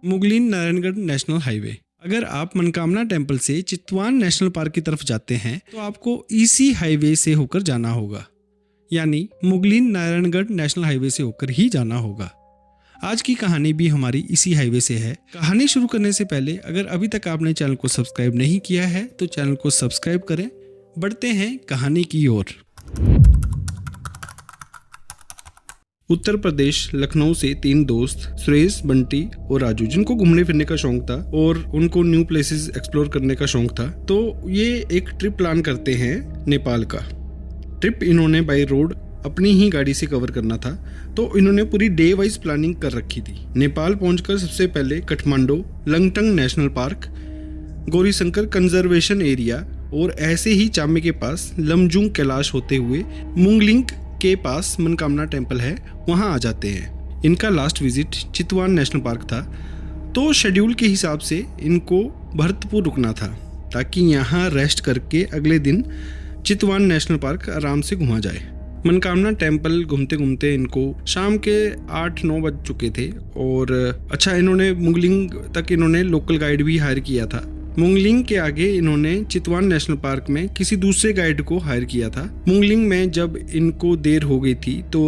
Mugling Narayangarh national highway. अगर आप Manakamana temple से चितवान नेशनल पार्क की तरफ जाते हैं तो आपको इसी हाईवे से होकर जाना होगा, यानी मुगलिन नारायणगढ़ नेशनल हाईवे से होकर ही जाना होगा। आज की कहानी भी हमारी इसी हाईवे से है। कहानी शुरू करने से पहले अगर अभी तक आपने चैनल को सब्सक्राइब नहीं किया है तो चैनल को सब्सक्राइब करें। बढ़ते हैं कहानी की ओर। उत्तर प्रदेश लखनऊ से 3 दोस्त सुरेश, बंटी और राजू, जिनको घूमने फिरने का शौक था और उनको न्यू प्लेसेस एक्सप्लोर करने का शौक था, तो ये एक ट्रिप प्लान करते हैं नेपाल का। ट्रिप इन्होंने बाय रोड अपनी ही गाड़ी से कवर करना था, तो इन्होंने पूरी डे वाइज प्लानिंग कर रखी थी। नेपाल पहुंचकर सबसे पहले Kathmandu, Langtang national park, Gaurishankar conservation area और ऐसे ही चामे के पास लमजुंग कैलाश होते हुए मुंगलिंग के पास मनकामना टेम्पल है, वहां आ जाते हैं। इनका लास्ट विजिट चितवान नेशनल पार्क था, तो शेड्यूल के हिसाब से इनको भरतपुर रुकना था ताकि यहाँ रेस्ट करके अगले दिन चितवान नेशनल पार्क आराम से घुमा जाए। मनकामना टेम्पल घूमते घूमते इनको शाम के 8-9 बज चुके थे और इन्होंने मुंगलिंग तक इन्होंने लोकल गाइड भी हायर किया था। मुंगलिंग के आगे इन्होंने चितवान नेशनल पार्क में किसी दूसरे गाइड को हायर किया था। मुंगलिंग में जब इनको देर हो गई थी तो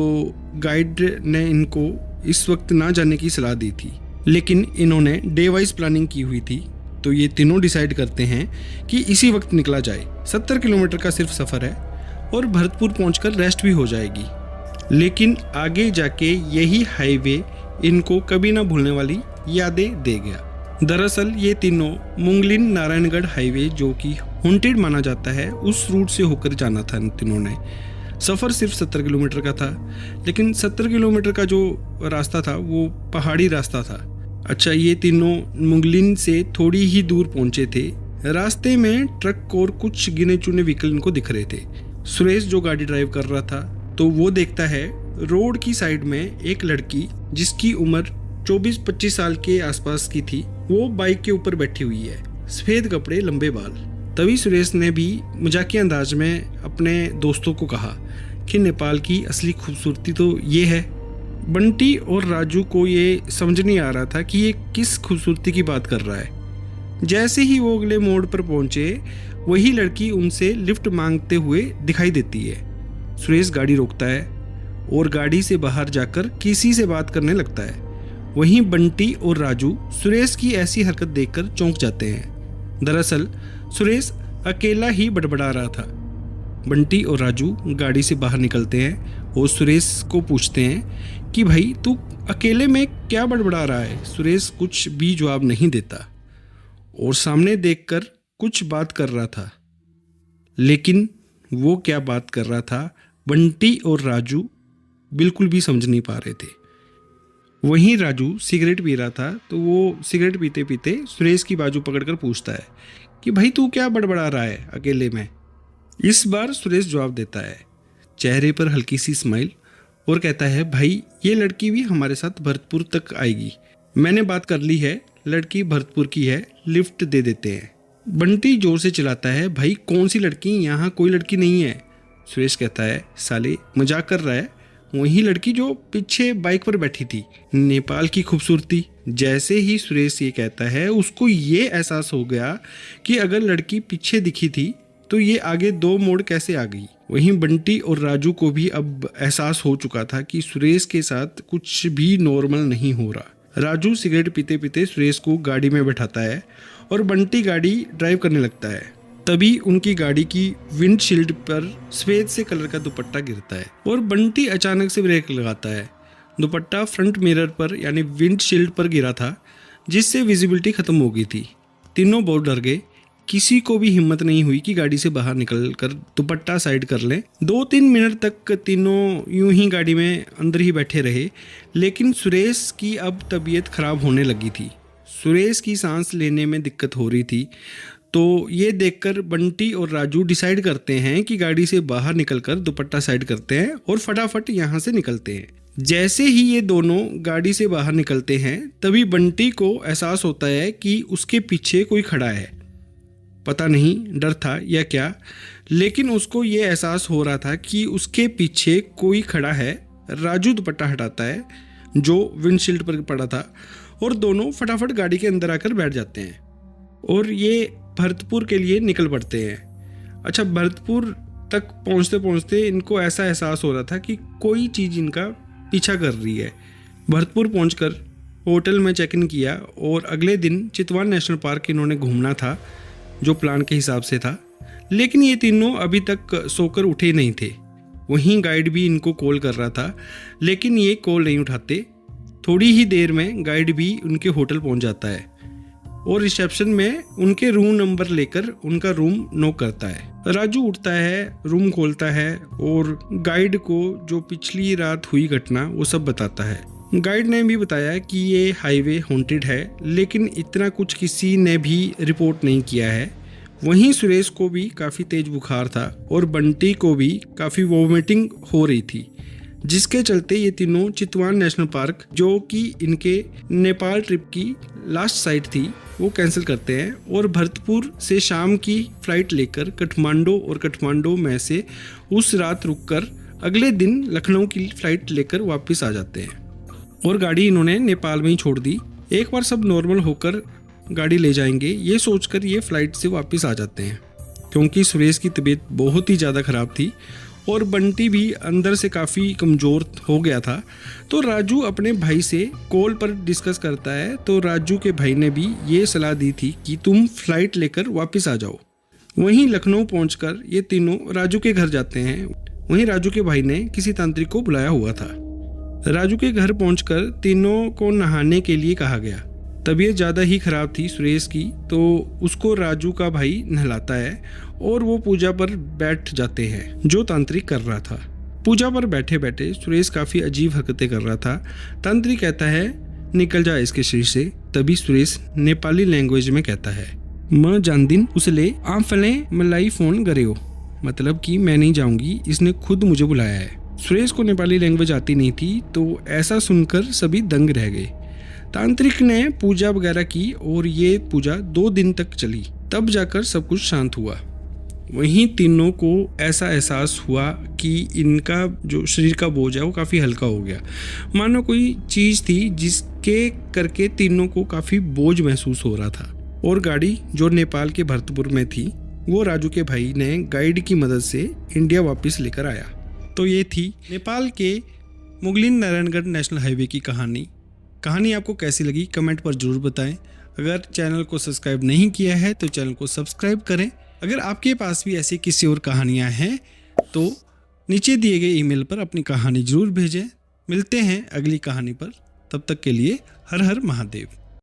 गाइड ने इनको इस वक्त ना जाने की सलाह दी थी, लेकिन इन्होंने डे वाइज प्लानिंग की हुई थी, तो ये तीनों डिसाइड करते हैं कि इसी वक्त निकला जाए। 70 किलोमीटर का सिर्फ सफ़र है और भरतपुर पहुंचकर रेस्ट भी हो जाएगी। लेकिन आगे जाके यही हाईवे इनको कभी ना भूलने वाली यादें दे गया। दरअसल ये तीनों मुंगलिन नारायणगढ़ हाईवे, जो कि हॉन्टेड माना जाता है, उस रूट से होकर जाना था इन तीनों ने। सफ़र सिर्फ 70 किलोमीटर का था, लेकिन 70 किलोमीटर का जो रास्ता था वो पहाड़ी रास्ता था। ये तीनों मुंगलिन से थोड़ी ही दूर पहुंचे थे। रास्ते में ट्रक और कुछ गिने चुने व्हीकल इनको दिख रहे थे। सुरेश जो गाड़ी ड्राइव कर रहा था, तो वो देखता है रोड की साइड में एक लड़की जिसकी उम्र 24-25 साल के आसपास की थी, वो बाइक के ऊपर बैठी हुई है, सफेद कपड़े, लंबे बाल। तभी सुरेश ने भी मजाकिया अंदाज में अपने दोस्तों को कहा कि नेपाल की असली खूबसूरती तो ये है। बंटी और राजू को ये समझ नहीं आ रहा था कि ये किस खूबसूरती की बात कर रहा है। जैसे ही वो अगले मोड़ पर पहुंचे, वही लड़की उनसे लिफ्ट मांगते हुए दिखाई देती है। सुरेश गाड़ी रोकता है और गाड़ी से बाहर जाकर किसी से बात करने लगता है। वहीं बंटी और राजू सुरेश की ऐसी हरकत देखकर चौंक जाते हैं। दरअसल सुरेश अकेला ही बड़बड़ा रहा था। बंटी और राजू गाड़ी से बाहर निकलते हैं और सुरेश को पूछते हैं कि भाई तू अकेले में क्या बड़बड़ा रहा है। सुरेश कुछ भी जवाब नहीं देता और सामने देखकर कुछ बात कर रहा था, लेकिन वो क्या बात कर रहा था बंटी और राजू बिल्कुल भी समझ नहीं पा रहे थे। वहीं राजू सिगरेट पी रहा था, तो वो सिगरेट पीते पीते सुरेश की बाजू पकड़कर पूछता है कि भाई तू क्या बड़बड़ा रहा है अकेले में। इस बार सुरेश जवाब देता है, चेहरे पर हल्की सी स्माइल, और कहता है भाई ये लड़की भी हमारे साथ भरतपुर तक आएगी। मैंने बात कर ली है, लड़की भरतपुर की है, लिफ्ट दे देते हैं। बंटी जोर से चिल्लाता है, भाई कौन सी लड़की, यहाँ कोई लड़की नहीं है। सुरेश कहता है साले मजाक कर रहा है, वही लड़की जो पीछे बाइक पर बैठी थी, नेपाल की खूबसूरती। जैसे ही सुरेश ये कहता है, उसको ये एहसास हो गया कि अगर लड़की पीछे दिखी थी तो ये आगे 2 मोड़ कैसे आ गई। वहीं बंटी और राजू को भी अब एहसास हो चुका था कि सुरेश के साथ कुछ भी नॉर्मल नहीं हो रहा। राजू सिगरेट पीते पीते सुरेश को गाड़ी में बैठाता है और बंटी गाड़ी ड्राइव करने लगता है। तभी उनकी गाड़ी की विंडशील्ड पर सफेद से कलर का दुपट्टा गिरता है और बंटी अचानक से ब्रेक लगाता है। दुपट्टा फ्रंट मिरर पर यानी विंडशील्ड पर गिरा था, जिससे विजिबिलिटी खत्म हो गई थी। तीनों बहुत डर गए। किसी को भी हिम्मत नहीं हुई कि गाड़ी से बाहर निकलकर दुपट्टा साइड कर लें। 2-3 मिनट तक तीनों यूं ही गाड़ी में अंदर ही बैठे रहे, लेकिन सुरेश की अब तबीयत खराब होने लगी थी। सुरेश की सांस लेने में दिक्कत हो रही थी, तो ये देखकर बंटी और राजू डिसाइड करते हैं कि गाड़ी से बाहर निकलकर दुपट्टा साइड करते हैं और फटाफट यहाँ से निकलते हैं। जैसे ही ये दोनों गाड़ी से बाहर निकलते हैं, तभी बंटी को एहसास होता है कि उसके पीछे कोई खड़ा है। पता नहीं डर था या क्या, लेकिन उसको ये एहसास हो रहा था कि उसके पीछे कोई खड़ा है। राजू दुपट्टा हटाता है जो विंडशील्ड पर पड़ा था और दोनों फटाफट गाड़ी के अंदर आकर बैठ जाते हैं और ये भरतपुर के लिए निकल पड़ते हैं। अच्छा, भरतपुर तक पहुंचते पहुंचते इनको ऐसा एहसास हो रहा था कि कोई चीज़ इनका पीछा कर रही है। भरतपुर पहुंचकर होटल में चेक इन किया और अगले दिन चितवान नेशनल पार्क इन्होंने घूमना था जो प्लान के हिसाब से था, लेकिन ये तीनों अभी तक सोकर उठे नहीं थे। वहीं गाइड भी इनको कॉल कर रहा था, लेकिन ये कॉल नहीं उठाते। थोड़ी ही देर में गाइड भी उनके होटल पहुंच जाता है और रिसेप्शन में उनके रूम नंबर लेकर उनका रूम नॉक करता है। राजू उठता है, रूम खोलता है और गाइड को जो पिछली रात हुई घटना वो सब बताता है। गाइड ने भी बताया कि ये हाईवे हॉन्टेड है, लेकिन इतना कुछ किसी ने भी रिपोर्ट नहीं किया है। वहीं सुरेश को भी काफ़ी तेज बुखार था और बंटी को भी काफ़ी वॉमिटिंग हो रही थी, जिसके चलते ये तीनों चितवान नेशनल पार्क, जो कि इनके नेपाल ट्रिप की लास्ट साइट थी, वो कैंसिल करते हैं और भरतपुर से शाम की फ़्लाइट लेकर काठमांडू और काठमांडू में से उस रात रुककर अगले दिन लखनऊ की फ़्लाइट लेकर वापस आ जाते हैं और गाड़ी इन्होंने नेपाल में ही छोड़ दी। एक बार सब नॉर्मल होकर गाड़ी ले जाएंगे ये सोचकर ये फ़्लाइट से वापस आ जाते हैं, क्योंकि सुरेश की तबीयत बहुत ही ज़्यादा ख़राब थी और बंटी भी अंदर से काफ़ी कमज़ोर हो गया था। तो राजू अपने भाई से कॉल पर डिस्कस करता है, तो राजू के भाई ने भी ये सलाह दी थी कि तुम फ़्लाइट लेकर वापस आ जाओ। वहीं लखनऊ पहुंचकर ये तीनों राजू के घर जाते हैं। वहीं राजू के भाई ने किसी तांत्रिक को बुलाया हुआ था। राजू के घर पहुंचकर तीनों को नहाने के लिए कहा गया। तबीयत ज़्यादा ही ख़राब थी सुरेश की, तो उसको राजू का भाई नहलाता है और वो पूजा पर बैठ जाते हैं जो तांत्रिक कर रहा था। पूजा पर बैठे बैठे सुरेश काफ़ी अजीब हरकतें कर रहा था। तांत्रिक कहता है निकल जा इसके शरीर से। तभी सुरेश नेपाली लैंग्वेज में कहता है म जानदिन उसले आफले मलाई फ़ोन गरे, मतलब कि मैं नहीं जाऊंगी, इसने खुद मुझे बुलाया है। सुरेश को नेपाली लैंग्वेज आती नहीं थी, तो ऐसा सुनकर सभी दंग रह गए। तांत्रिक ने पूजा वगैरह की और ये पूजा 2 दिन तक चली, तब जाकर सब कुछ शांत हुआ। वहीं तीनों को ऐसा एहसास हुआ कि इनका जो शरीर का बोझ है वो काफ़ी हल्का हो गया, मानो कोई चीज़ थी जिसके करके तीनों को काफ़ी बोझ महसूस हो रहा था। और गाड़ी जो नेपाल के भरतपुर में थी वो राजू के भाई ने गाइड की मदद से इंडिया वापस लेकर आया। तो ये थी नेपाल के मुगलिन नारायणगढ़ नेशनल हाईवे की कहानी आपको कैसी लगी कमेंट पर ज़रूर बताएं। अगर चैनल को सब्सक्राइब नहीं किया है तो चैनल को सब्सक्राइब करें। अगर आपके पास भी ऐसी किसी और कहानियां हैं तो नीचे दिए गए ईमेल पर अपनी कहानी ज़रूर भेजें। मिलते हैं अगली कहानी पर, तब तक के लिए हर हर महादेव।